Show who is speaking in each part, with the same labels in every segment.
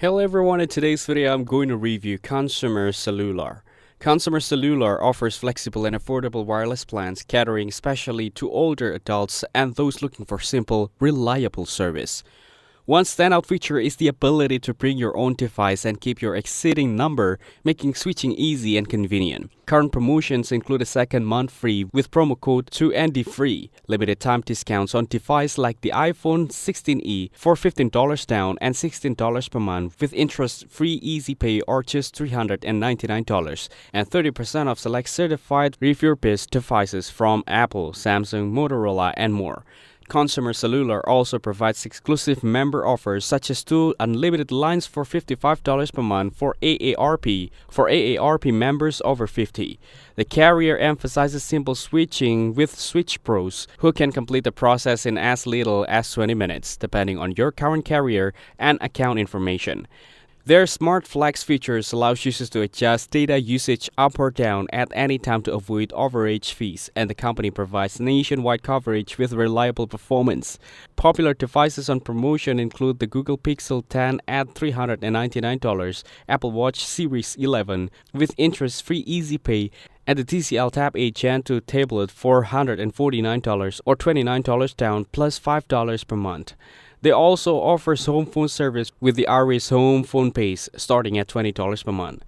Speaker 1: Hello everyone, in today's video I'm going to review Consumer Cellular. Consumer Cellular offers flexible and affordable wireless plans catering especially to older adults and those looking for simple, reliable service. One standout feature is the ability to bring your own device and keep your existing number, making switching easy and convenient. Current promotions include a second month free with promo code 2NDFREE, limited time discounts on devices like the iPhone 16e for $15 down and $16 per month with interest-free easy pay or just $399, and 30% off select certified refurbished devices from Apple, Samsung, Motorola, and more. Consumer Cellular also provides exclusive member offers such as 2 unlimited lines for $55 per month for AARP members over 50. The carrier emphasizes simple switching with Switch Pros, who can complete the process in as little as 20 minutes, depending on your current carrier and account information. Their Smart Flex features allows users to adjust data usage up or down at any time to avoid overage fees, and the company provides nationwide coverage with reliable performance. Popular devices on promotion include the Google Pixel 10 at $399, Apple Watch Series 11 with interest-free easy pay, and the TCL Tab 8 Gen 2 tablet for $149 or $29 down plus $5 per month. They also offers home phone service with the Aries Home Phone Pace starting at $20 per month.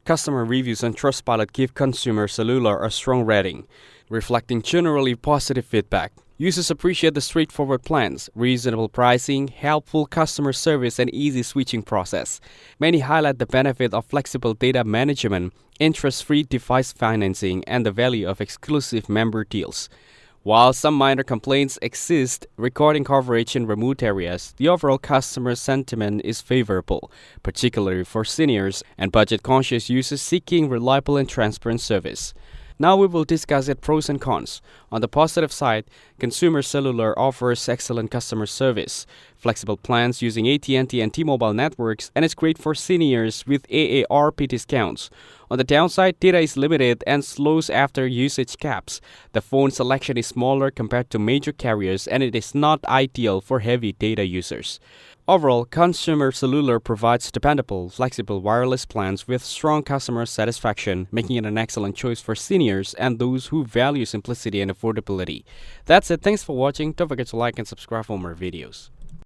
Speaker 1: Customer reviews on Trustpilot give Consumer Cellular a strong rating, reflecting generally positive feedback. Users appreciate the straightforward plans, reasonable pricing, helpful customer service, and easy switching process. Many highlight the benefit of flexible data management, interest-free device financing, and the value of exclusive member deals. While some minor complaints exist regarding coverage in remote areas, the overall customer sentiment is favorable, particularly for seniors and budget-conscious users seeking reliable and transparent service. Now we will discuss its pros and cons. On the positive side, Consumer Cellular offers excellent customer service, flexible plans using AT&T and T-Mobile networks, and is great for seniors with AARP discounts. On the downside, data is limited and slows after usage caps. The phone selection is smaller compared to major carriers, and it is not ideal for heavy data users. Overall, Consumer Cellular provides dependable, flexible wireless plans with strong customer satisfaction, making it an excellent choice for seniors and those who value simplicity and affordability. That's it. Thanks for watching. Don't forget to like and subscribe for more videos.